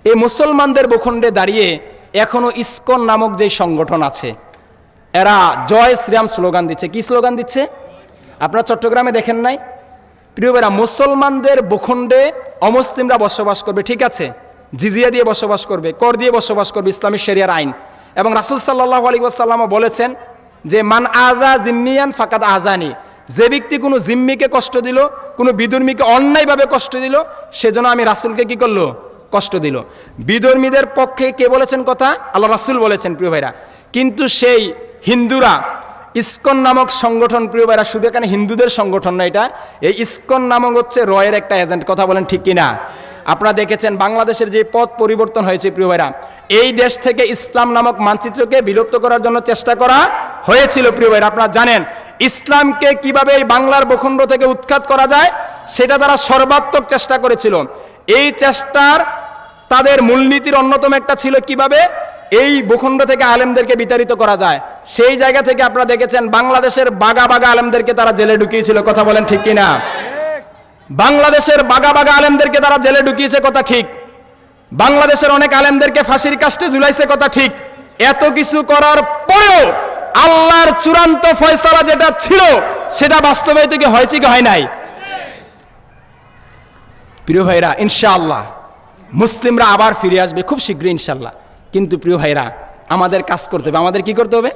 এই মুসলমানদের ভূখণ্ডে দাঁড়িয়ে এখনো ইসকন নামক যে সংগঠন আছে, এরা জয় শ্রীরাম স্লোগান দিচ্ছে। কি স্লোগান দিচ্ছে? আপনারা চট্টগ্রামে দেখেন নাই? প্রিয় ভাইরা, মুসলমানদের ভূখণ্ডে অমুসলিমরা বসবাস করবে, ঠিক আছে, জিজিয়া দিয়ে বসবাস করবে, কর দিয়ে বসবাস করবে, ইসলামী শরিয়ার আইন। এবং রাসূল সাল্লাল্লাহু আলাইহি ওয়াসাল্লাম বলেছেন যে মান আযা জিম্মিয়ান ফাকাদ আযানি, যে ব্যক্তি কোনো জিম্মিকে কষ্ট দিল, কোনো বিধর্মীকে অন্যায়ভাবে কষ্ট দিল, সেজন্য আমি রাসূলকে কি করলো? কষ্ট দিল। বিধর্মীদের পক্ষে কে বলেছেন কথা? আল্লাহ রাসূল বলেছেন প্রিয় ভাইরা। কিন্তু সেই হিন্দুরা ইসকন নামক সংগঠন, প্রিয় ভাইরা, শুধু এখানে হিন্দুদের সংগঠন না, এটা এই ইসকন নামক হচ্ছে রয়ের একটা এজেন্ট। কথা বলেন ঠিক কিনা? আপনারা দেখেছেন বাংলাদেশের যে পথ পরিবর্তন হয়েছে প্রিয় ভাইরা, এই দেশ থেকে ইসলাম নামক মানচিত্রকে বিলুপ্ত করার জন্য চেষ্টা করা হয়েছিল প্রিয় ভাইরা। আপনারা জানেন ইসলামকে কিভাবে এই বাংলার ভূখণ্ড থেকে উৎখাত করা যায়, সেটা তারা সর্বাত্মক চেষ্টা করেছিল। এই চেষ্টার তাদের মূলনীতির অন্যতম একটা ছিল কিভাবে এই ভূখণ্ড থেকে আলেমদেরকে বিতাড়িত করা যায়। সেই জায়গা থেকে আপনারা দেখেছেন বাংলাদেশের বাগা বাগা আলেমদেরকে তারা জেলে ঢুকিয়েছিল। কথা বলেন ঠিক কিনা? বাংলাদেশের বাগা বাগা আলেমদেরকে তারা জেলে ঢুকিয়েছে, কথা ঠিক। বাংলাদেশের অনেক আলেমদেরকে ফাঁসির কাস্টে ঝুলাইছে, কথা ঠিক। এত কিছু করার পরেও আল্লাহর চূড়ান্ত ফয়সালা যেটা ছিল সেটা বাস্তবায়িত কি হয়েছে কি হয় নাই? প্রিয় ভাইরা, ইনশাআল্লাহ মুসলিমরা আবার ফিরে আসবে খুব শীঘ্রই ইনশাআল্লাহ। কিন্তু প্রিয় ভাইরা, আমাদের কাজ করতে হবে। আমাদের কি করতে হবে?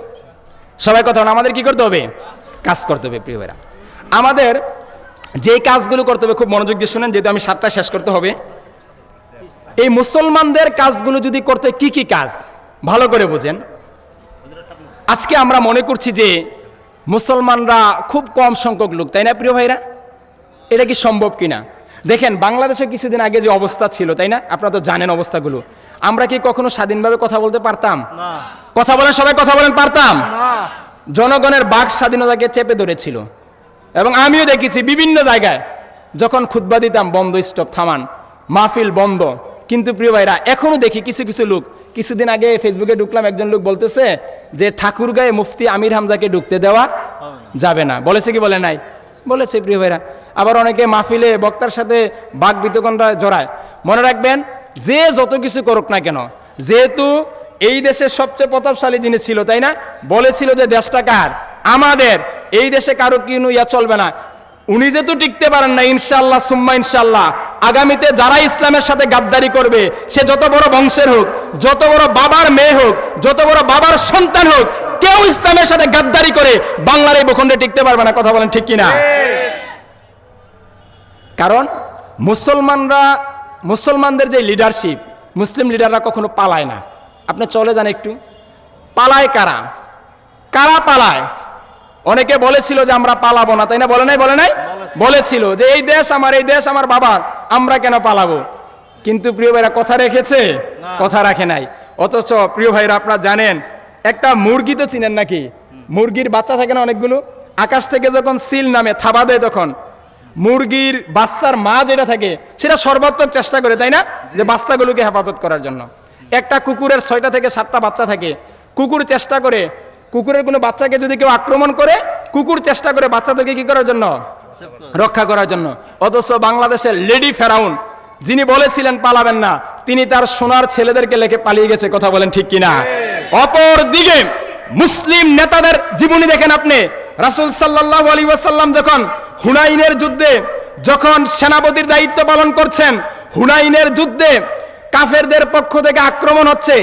সবাই কথা বলেন, আমাদের কি করতে হবে? কাজ করতে হবে প্রিয় ভাইরা। আমাদের যে কাজগুলো করতে হবে খুব মনোযোগ দিয়ে শুনেন, যেহেতু আমি 7টা শেষ করতে হবে। এই মুসলমানদের কাজগুলো যদি করতে কি কি কাজ ভালো করে বোঝেন। আজকে আমরা মনে করছি যে মুসলমানরা খুব কম সংখ্যক লোক, তাই না প্রিয় ভাইরা? এটা কি সম্ভব কিনা? দেখেন বাংলাদেশে কিছুদিন আগে যে অবস্থা ছিল, তাই না? আপনারা তো জানেন অবস্থাগুলো। আমরা কি কখনো স্বাধীনভাবে কথা বলতে পারতাম? কথা বলেন সবাই, কথা বলেন, পারতাম? জনগণের বাক স্বাধীনতাকে চেপে ধরেছিল। এবং আমিও দেখেছি বিভিন্ন জায়গায় যখন খুতবা দিতাম, বন্ধ, স্টপ, থামান, মাহফিল বন্ধ। কিন্তু প্রিয় ভাইরা, এখনো দেখি কিছু কিছু লোক, কিছুদিন আগে ফেসবুকে ঢুকলাম, একজন লোক বলতেছে যে ঠাকুরগাঁয়ে মুফতি আমির হামজাকে ঢুকতে দেওয়া যাবে না। বলেছে কি বলে নাই? বলেছে প্রিয় ভাইরা। আবার অনেকে মাহফিলে বক্তার সাথে বাক বিতর্কটা জড়ায়। মনে রাখবেন, যে যত কিছু করুক না কেন, যেহেতু এই দেশের সবচেয়ে প্রতাপশালী যিনি ছিল, তাই না, বলেছিল যে দেশটা কার? আমাদের। এই দেশে কারো কিনু ইয়া চলবে না। উনি যেহেতু টিকতে পারেন না, ইনশাআল্লাহ সুম্মা ইনশাআল্লাহ আগামীতে যারা ইসলামের সাথে গাদ্দারি করবে, সে যত বড় বংশের হোক, যত বড় বাবার মেয়ে হোক, যত বড় বাবার সন্তান হোক, কেউ ইসলামের সাথে গাদ্দারি করে বাংলার এই ভূখণ্ডে টিকতে পারবে না। কথা বলেন ঠিক কিনা? কারণ মুসলমানদের যে লিডারশিপ, মুসলিম লিডাররা কখনো পালায় না। আপনি চলে যান একটু, পালায় কারা? কারা পালায়? অনেকে বলেছিল যে আমরা পালাবো না, তাই না? বলে নাই? বলে নাই? বলেছিল যে এই দেশ আমার, এই দেশ আমার বাবার, আমরা কেন পালাবো? কিন্তু প্রিয় ভাইরা, কথা রেখেছে? কথা রাখে নাই। অথচ প্রিয় ভাইরা, আপনারা জানেন একটা মুরগি তো চিনেন নাকি? মুরগির বাচ্চা থাকে না অনেকগুলো, আকাশ থেকে যখন সিল নামে থাবা দেয়, তখন মুরগির বাচ্চার মা যেটা থাকে সেটা সর্বাত্মক চেষ্টা করে, তাই না, যে বাচ্চাগুলোকে হেফাজত করার জন্য। একটা কুকুরের 6টা থেকে 7টা বাচ্চা থাকে। কুকুর চেষ্টা করে, কুকুরের কোনো বাচ্চাকে যদি কেউ আক্রমণ করে, কুকুর চেষ্টা করে বাচ্চাদেরকে কি করার জন্য? রক্ষা করার জন্য। অথচ বাংলাদেশের লেডি ফেরাউন, যিনি বলেছিলেন পালাবেন না, তিনি তার সোনার ছেলেদেরকে লেখে পালিয়ে গেছে। কথা বলেন ঠিক কিনা? অপর দিকে মুসলিম নেতাদের জীবনী দেখেন আপনি। রাসূল সাল্লাল্লাহু আলাইহি ওয়াসাল্লাম যখন হুনাইনের যুদ্ধে যখন সেনাপতির দায়িত্ব পালন করছেন, হুনাইনের যুদ্ধে কাফেরদের পক্ষ থেকে আক্রমণ হচ্ছে,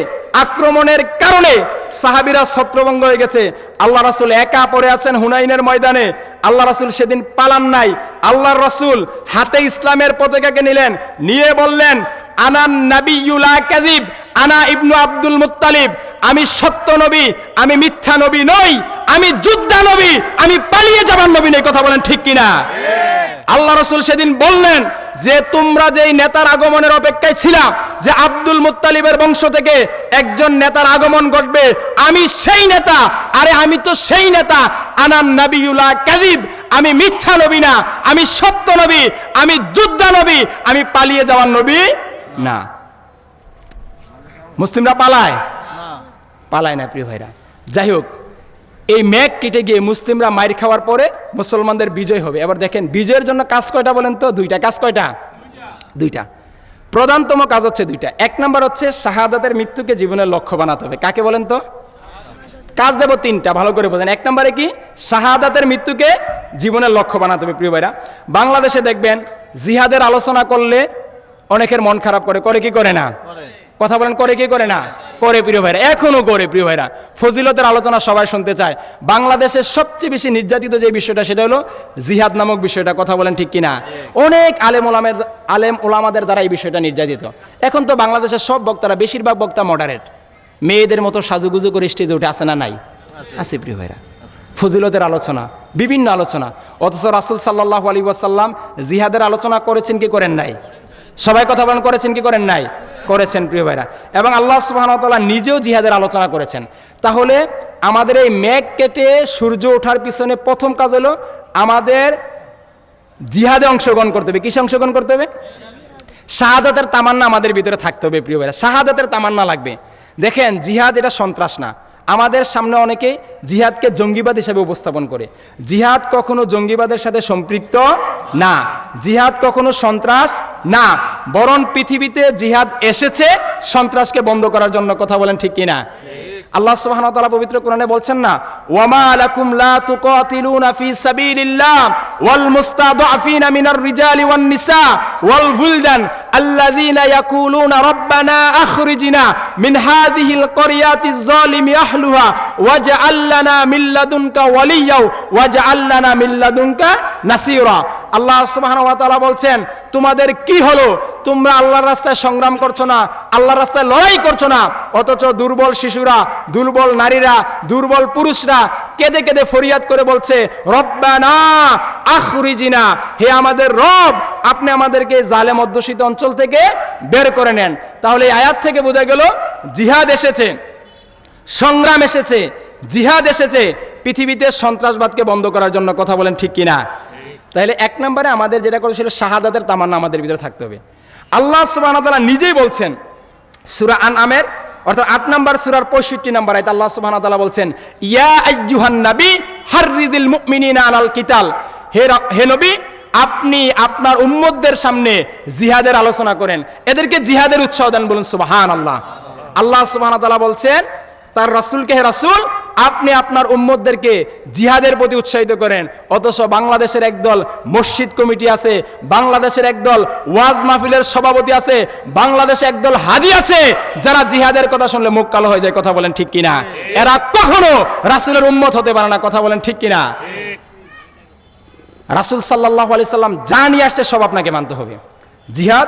আক্রমণের কারণে সাহাবীরা ছত্রভঙ্গ হয়ে গেছে। আল্লাহ রাসূল একা পড়ে আছেন হুনাইনের ময়দানে। আল্লাহ রাসূল সেদিন পালান নাই। আল্লাহর রাসূল হাতে ইসলামের পতাকাকে নিলেন, নিয়ে বললেন, আনান নাবিয়্যুল লা কাযিব, আনা ইবনু আব্দুল মুত্তালিব। আমি সত্য নবী, আমি মিথ্যা নবী নই, আমি যোদ্ধা নবী, আমি পালিয়ে যাবার নবী নই। কথা বলেন ঠিক কিনা? আল্লাহ রাসূল সেদিন বললেন যে তোমরা যেই নেতার আগমনের অপেক্ষায় ছিলা, যে আব্দুল মুত্তালিবের বংশ থেকে একজন নেতার আগমন ঘটবে, আমি সেই নেতা। আরে আমি তো সেই নেতা। আনান নাবিয়্যুল লা কাযিব, আমি মিথ্যা নবী না, আমি সত্য নবী, আমি যোদ্ধা নবী, আমি পালিয়ে যাওয়ার নবী না। মুসলিমরা পালায়? পালায় না প্রিয় ভাইরা। যাই হোক, এই মেঘ কেটে গিয়ে মুসলিমরা মাইর খাওয়ার পরে মুসলমানদের বিজয় হবে। এবার দেখেন বিজয়ের জন্য কাজ কয়টা বলেন তো? 2টা। কাজ কয়টা? 2টা। প্রধানতম কাজ হচ্ছে দুইটা। এক নম্বর হচ্ছে শাহাদাতের মৃত্যুকে জীবনের লক্ষ্য বানাতে হবে। কাকে বলেন তো? কাজ দেব তিনটা, ভালো করে বোঝেন। এক নম্বরে কি? শাহাদাতের মৃত্যুকে জীবনের লক্ষ্য বানাতে হবে। প্রিয় ভাইরা, বাংলাদেশে দেখবেন জিহাদের আলোচনা করলে অনেকের মন খারাপ করে, করে কি করে না? কথা বলেন, করে কি করে না? করে প্রিয় ভাইরা, এখনো করে প্রিয় ভাইরা। ফজিলতের আলোচনা সবাই শুনতে চায়। বাংলাদেশের সবচেয়ে বেশি নির্যাতিত যে বিষয়টা সেটা হলো জিহাদ নামক বিষয়টা। কথা বলেন ঠিক কিনা? অনেক আলেম ওলামাদের দ্বারা এই বিষয়টা নির্যাতিত। এখন তো বাংলাদেশের সব বক্তারা, বেশিরভাগ বক্তা মডারেট, মেয়েদের মতো সাজুগুজু করে স্টেজে উঠে আসে না? নাই? আছে প্রিয় ভাইরা। ফজিলতের আলোচনা, বিভিন্ন আলোচনা, অথচ রাসূল সাল্লাল্লাহু আলাইহি ওয়াসাল্লাম জিহাদের আলোচনা করেছেন কি করেন নাই? সবাই কথা বলেন, করেছেন কি করেন নাই? করেছেন প্রিয় ভাইরা। এবং আল্লাহ সুবহানাহু ওয়া তাআলা নিজেও জিহাদের আলোচনা করেছেন। তাহলে আমাদের এই মেঘ কেটে সূর্য ওঠার পিছনে প্রথম কাজ হলো আমাদের জিহাদে অংশগ্রহণ করতে হবে। কিসে অংশগ্রহণ করতে হবে? শাহাদাতের তামান্না আমাদের ভিতরে থাকতে হবে প্রিয় ভাইরা। শাহাদাতের তামান্না লাগবে। দেখেন, জিহাদ এটা সন্ত্রাস না। আমাদের সামনে অনেকেই জিহাদকে জঙ্গিবাদ হিসেবে উপস্থাপন করে। জিহাদ কখনো জঙ্গিবাদের সাথে সম্পৃক্ত না, জিহাদ কখনো সন্ত্রাস না, বরং পৃথিবীতে জিহাদ এসেছে সন্ত্রাসকে বন্ধ করার জন্য। কথা বলেন ঠিক কিনা? আল্লাহ সুবহানাহু ওয়া তাআলা পবিত্র কোরআনে বলছেন না, ওয়ামা লাকুম লা তুকাতিলুনা ফি সাবিলিল্লাহ ওয়াল মুস্তাদআফিনা মিনার রিজালি ওয়ান নিসা ওয়াল বুলদান আল্লাযীনা ইয়াকুলুনা রাব্বানা আখরিজনা মিন হাযিহিল ক্বরিয়াতিজ যালিমি আহলুহা ওয়াজআল লানা মিন লাদুনকা ওয়ালিয়্যা ওয়াজআল লানা মিন লাদুনকা নাসীরা। আল্লাহ সুবহানাহু ওয়া তাআলা বলছেন, তোমাদের কি হলো? তোমরা আল্লাহর রাস্তায় সংগ্রাম করছো না, আল্লাহর রাস্তায় লড়াই করছো না, অথচ দুর্বল শিশুরা, দুর্বল নারীরা, দুর্বল পুরুষরা কেঁদে কেঁদে ফরিয়াদ করে বলছে, রব্বানা আখরিজিনা, হে আমাদের রব, আপনি আমাদেরকে জালেম অধ্যুষিত অঞ্চল থেকে বের করে নেন। তাহলে এই আয়াত থেকে বোঝা গেল জিহাদ এসেছে, সংগ্রাম এসেছে, জিহাদ এসেছে পৃথিবীতে সন্ত্রাসবাদকে বন্ধ করার জন্য। কথা বলেন ঠিক কিনা? তাহলে এক নম্বরে আমাদের যেটা করেছিল শাহাদাতের তামান্না আমাদের ভিতরে থাকতে হবে। আল্লাহ সুবহানাহু ওয়া তাআলা নিজেই বলছেন সূরা আনআমের অর্থাৎ ৮ নম্বর সূরার ৬৫ নম্বর আয়াতে আল্লাহ সুবহানাহু ওয়া তাআলা বলছেন, ইয়া আইয়ুহান নবী হাররিদিল মুমিনিনা আলাল কিতাল, হে নবী, আপনি আপনার উম্মতদের সামনে জিহাদের আলোচনা করেন, এদেরকে জিহাদের উৎসাহ দেন। বলুন সুবহানাল্লাহ। আল্লাহ সুবহানাহু ওয়া তাআলা বলছেন তার রাসূলকে, হে রাসূল, আপনি আপনার উম্মতদেরকে জিহাদের প্রতি উৎসাহিত করেন। অথচ বাংলাদেশের একদল মসজিদ কমিটি আছে, বাংলাদেশের একদল ওয়াজ মাহফিলের সভাপতি আছে, বাংলাদেশে একদল হাজী আছে যারা জিহাদের কথা শুনলে মুখ কালো হয়ে যায়। কথা বলেন ঠিক কিনা? এরা কখনো রাসূলের উম্মত হতে পারে না। কথা বলেন ঠিক কিনা? রাসূল সাল্লাল্লাহু আলাইহি সাল্লাম যা নিয়ে আসছে সব আপনাকে মানতে হবে। জিহাদ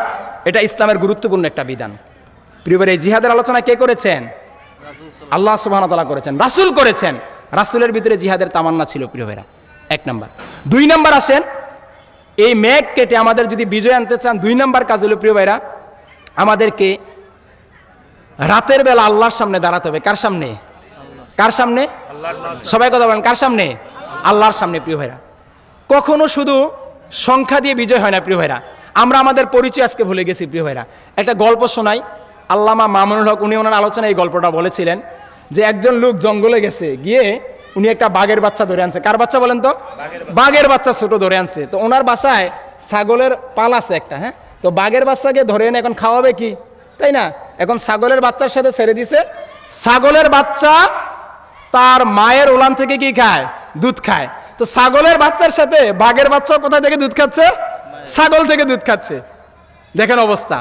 এটা ইসলামের গুরুত্বপূর্ণ একটা বিধান। প্রিয় ভাই, এই জিহাদের আলোচনা কে করেছেন? আল্লাহ সুবহানাহু ওয়া তাআলা করেছেন, রাসূল করেছেন। রাসূলের ভিতরে জিহাদের তামান্না ছিল প্রিয় ভাইরা, এক নাম্বার। ২ নাম্বার আসেন, এই মেঘ কেটে আমাদের যদি বিজয় আনতে চান, ২ নাম্বার কাজ হলো প্রিয় ভাইরা, আমাদেরকে রাতের বেলা আল্লাহর সামনে দাঁড়াতে হবে। কার সামনে? কার সামনে? সবাই কথা বলেন, কার সামনে? আল্লাহর সামনে। প্রিয় ভাইরা, কখনো শুধু সংখ্যা দিয়ে বিজয় হয় না প্রিয় ভাইরা। আমরা আমাদের পরিচয় আজকে ভুলে গেছি প্রিয় ভাইরা। একটা গল্প শোনাই, আল্লামা মামুনুল হক উনি ওনার আলোচনায় এই গল্পটা বলেছিলেন যে একজন লোক জঙ্গলে গেছে, গিয়ে উনি একটা বাঘের বাচ্চা ধরে আনছে। কার বাচ্চা বলেন তো? বাঘের বাচ্চা ছোট ধরে আনছে। তো ওনার বাসায় ছাগলের পাল আছে একটা, হ্যাঁ। তো বাঘের বাচ্চাকে ধরে এনে এখন খাওয়াবে কি, তাই না? এখন ছাগলের বাচ্চার সাথে ছেড়ে দিছে। ছাগলের বাচ্চা তার মায়ের ওলান থেকে কি খায়? দুধ খায়। তো ছাগলের বাচ্চার সাথে বাঘের বাচ্চা কোথায় থেকে দুধ খাচ্ছে? ছাগল থেকে দুধ খাচ্ছে। দেখেন অবস্থা।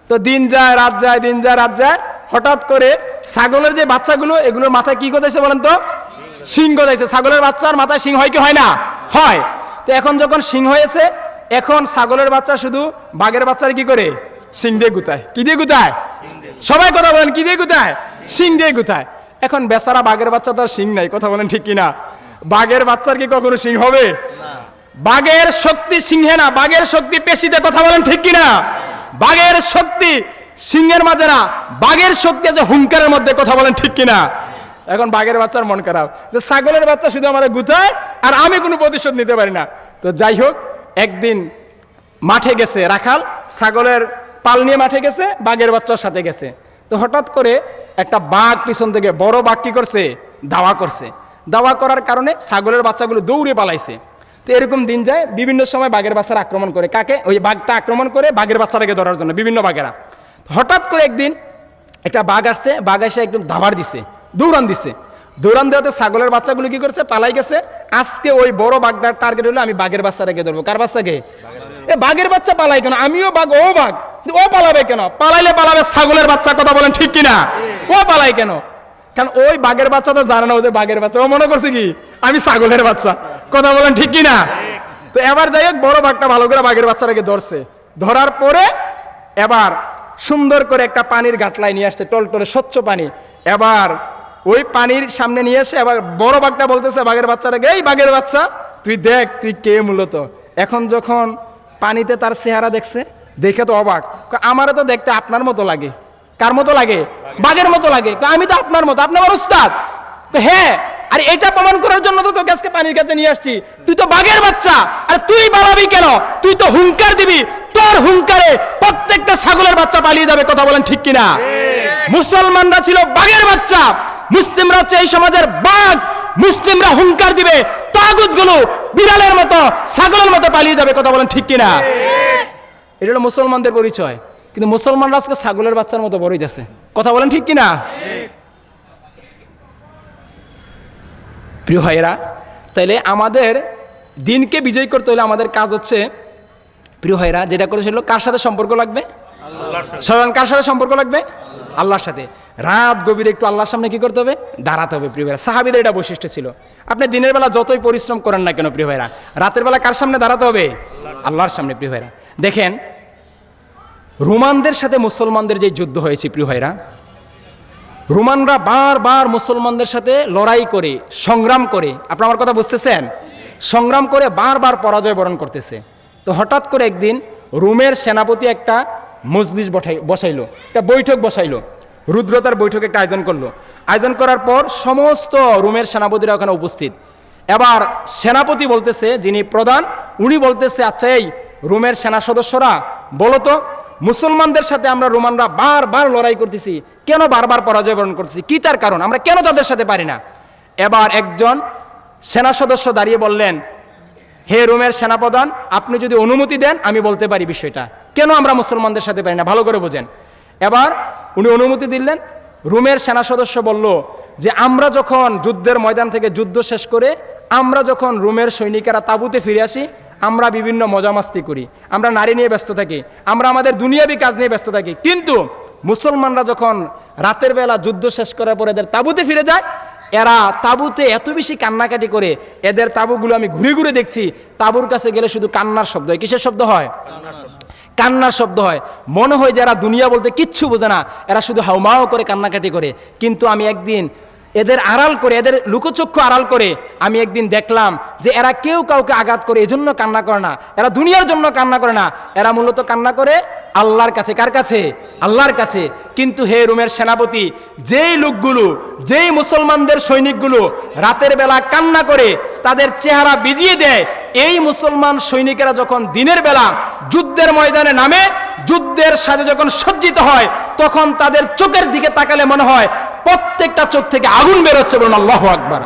তো দিন যায় রাত যায়, দিন যায় রাত যায়, হঠাৎ করে ছাগলের যে বাচ্চাগুলো, এগুলোর মাথায় কি গজাইছে বলেন তো? শিং গজাইছে। ছাগলের বাচ্চার মাথায় শিং হয় কি হয় না? হয়। তো এখন যখন শিং হয়েছে, এখন ছাগলের বাচ্চা শুধু বাঘের বাচ্চার কি করে? শিং দিয়ে গুতায়। কি দিয়ে গুতায়? সবাই কথা বলেন, কি দিয়ে গুতায়? শিং দিয়ে গুতায়। এখন বেচারা বাঘের বাচ্চা তো আর শিং নাই। কথা বলেন ঠিক কিনা? বাঘের বাচ্চার কি কখনো শিং হবে? বাঘের শক্তি সিংহে না, বাঘের শক্তি পেশিতে। কথা বলেন ঠিক কিনা? বাঘের শক্তি সিংহের মাঝে না, বাঘের শক্তি আছে হুঙ্কারের মধ্যে। কথা বলেন ঠিক কিনা? এখন বাঘের বাচ্চার মন খারাপ যে ছাগলের বাচ্চা শুধু আমার গুতায় আর আমি কোনো প্রতিশোধ নিতে পারি না। তো যাই হোক, একদিন মাঠে গেছে রাখাল, ছাগলের পাল নিয়ে মাঠে গেছে, বাঘের বাচ্চার সাথে গেছে। তো হঠাৎ করে একটা বাঘ পিছন থেকে, বড় বাঘ কি করছে? দাওয়া করছে। দাওয়া করার কারণে ছাগলের বাচ্চাগুলো দৌড়ে পালাইছে। তো এরকম দিন যায়, বিভিন্ন সময় বাঘের বাচ্চারা আক্রমণ করে কাকে, ওই বাঘটা আক্রমণ করে বাঘের বাচ্চাটাকে ধরার জন্য বিভিন্ন বাঘেরা। হঠাৎ করে একদিন একটা বাঘ আসছে, বাঘ এসে একদম দাবার দিছে, দৌড়ান দিছে। দৌড়ান দেওয়াতে ছাগলের বাচ্চাগুলো কি করছে, পালাই গেছে। আজকে ওই বড় বাঘটার টার্গেট হলো আমি বাঘের বাচ্চাটাকে ধরবো। কার বাচ্চাকে? এ বাঘের বাচ্চা পালাই কেন? আমিও বাঘ, ও বাঘ, ও পালাবে কেন? পালাইলে পালাবে ছাগলের বাচ্চা, কথা বলেন ঠিক কিনা? ও পালাই কেন? কারণ ওই বাঘের বাচ্চা তো জানে না ও যে বাঘের বাচ্চা, ও মনে করছে কি আমি ছাগলের বাচ্চা, কথা বলেন ঠিক কিনা? তো এবার যাই হোক, বড় বাঘটা ভালো করে বাঘের বাচ্চাটাকে ধরছে। ধরার পরে এবার সুন্দর করে একটা পানির ঘাটলায় নিয়ে আসছে, টলটলে স্বচ্ছ পানি। এবার ওই পানির সামনে নিয়ে এসে এবার বড় বাঘটা বলতেছে বাঘের বাচ্চাটাকে, এই বাঘের বাচ্চা তুই দেখ তুই কে মূলত। এখন যখন পানিতে তার চেহারা দেখছে, দেখে তো অবাক, আমারও তো দেখতে আপনার মতো লাগে। কার মতো লাগে? বাঘের মতো লাগে। আমি তো আপনার মতো, আপনি আমার উস্তাদ। হ্যাঁ, আর এটা প্রমাণ করার জন্য তো তোকে আজকে পানির কাছে নিয়ে আসছি। তুই তো বাঘের বাচ্চা, আর তুই পালাবি কেন? তুই তো হুঙ্কার দিবি, তোর হুঙ্কারে প্রত্যেকটা ছাগলের বাচ্চা পালিয়ে যাবে, কথা বলেন ঠিক কিনা? মুসলমানরা ছিল বাঘের বাচ্চা, মুসলিমরা হচ্ছে এই সমাজের বাঘ। মুসলিমরা হুঙ্কার দিবে, তাগুত গুলো বিড়ালের মতো ছাগলের মতো পালিয়ে যাবে, কথা বলেন ঠিক কিনা? এটা হলো মুসলমানদের পরিচয়। কিন্তু মুসলমানরা আজকে ছাগলের বাচ্চার মতো বড়ই যাচ্ছে, কথা বলেন ঠিক কিনা? প্রিয় ভাইয়েরা, তাইলে আমাদের দিনকে বিজয় করতে হলে আমাদের কাজ হচ্ছে, প্রিয় ভাইয়েরা, যেটা করে সেগুলো কার সাথে সম্পর্ক লাগবে? সাধারণ কার সাথে সম্পর্ক লাগবে? আল্লাহর সাথে। রাত গভীরে একটু আল্লাহর সামনে কি করতে হবে? দাঁড়াতে হবে। প্রিয় ভাইরা, সাহাবীদের এটা বৈশিষ্ট্য ছিল। আপনি দিনের বেলা যতই পরিশ্রম করেন না কেন প্রিয় ভাইরা, রাতের বেলা কার সামনে দাঁড়াতে হবে? আল্লাহর সামনে। প্রিয় ভাইরা দেখেন, রোমানদের সাথে মুসলমানদের যে যুদ্ধ হয়েছে প্রিয় ভাইরা, রোমানরা বারবার মুসলমানদের সাথে লড়াই করে, সংগ্রাম করে, আপনার আমার কথা বুঝতেছেন, সংগ্রাম করে বারবার পরাজয় বরণ করতেছে। তো হঠাৎ করে একদিন রোমের সেনাপতি একটা মজলিস বসাইলো, একটা বৈঠক বসাইলো, রুদ্রতার বৈঠক একটা আয়োজন করলো। আয়োজন করার পর সমস্ত রোমের সেনাপতিরা ওখানে উপস্থিত। এবার সেনাপতি বলতেছে, যিনি প্রধান, উনি বলতেছে, আচ্ছা এই রোমের সেনা সদস্যরা বলো তো, মুসলমানদের সাথে আমরা রোমানরা বারবার লড়াই করতেছি, কেন বারবার পরাজয় বরণ করতেছি, কি তার কারণ, আমরা কেন তাদের সাথে পারি না? এবার একজন সেনা সদস্য দাঁড়িয়ে বললেন, হে রোমের সেনাপ্রধান, আপনি যদি অনুমতি দেন আমি বলতে পারি বিষয়টা, কেন আমরা মুসলমানদের সাথে পারি না, ভালো করে বোঝেন। এবার উনি অনুমতি দিলেন। রোমের সেনা সদস্য বলল যে আমরা যখন যুদ্ধের ময়দান থেকে যুদ্ধ শেষ করে আমরা যখন রোমের সৈনিকেরা তাঁবুতে ফিরে আসি, আমরা বিভিন্ন মজামাস্তি করি, আমরা নারী নিয়ে ব্যস্ত থাকি, আমরা আমাদের দুনিয়াবি কাজ নিয়ে ব্যস্ত থাকি। কিন্তু মুসলমানরা যখন রাতের বেলা যুদ্ধ শেষ করার পর এদের তাঁবুতে ফিরে যায়, এরা তাঁবুতে এত বেশি কান্নাকাটি করে, এদের তাঁবুগুলো আমি ঘুরে ঘুরে দেখছি, তাঁবুর কাছে গেলে শুধু কান্নার শব্দ হয়। কিসের শব্দ হয়? কান্নার শব্দ হয়। মনে হয় যারা দুনিয়া বলতে কিচ্ছু বোঝে না, এরা শুধু হাউমাও করে কান্নাকাটি করে। কিন্তু আমি একদিন এদের আড়াল করে, এদের লুকোচক্ষু আড়াল করে আমি একদিন দেখলাম যে এরা কেউ কাউকে আঘাত করে এজন্য কান্না করে না, এরা দুনিয়ার জন্য কান্না করে না, এরা মূলত কান্না করে আল্লাহর কাছে। কার কাছে? আল্লাহর কাছে। কিন্তু হে রোমের সেনাপতি, যেই লোকগুলো, যেই মুসলমানদের সৈনিকগুলো রাতের বেলা কান্না করে তাদের চেহারা ভিজিয়ে দেয়, এই মুসলমান সৈনিকেরা যখন দিনের বেলা যুদ্ধের ময়দানে নামে, যুদ্ধের সাথে যখন সজ্জিত হয়, তখন তাদের চোখের দিকে তাকালে মনে হয় প্রত্যেকটা চোখ থেকে আগুন বেরোচ্ছে। বলুন আল্লাহু আকবার।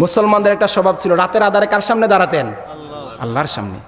মুসলমানদের একটা স্বভাব ছিল, রাতের আধারে কার সামনে দাঁড়াতেন? আল্লাহর সামনে।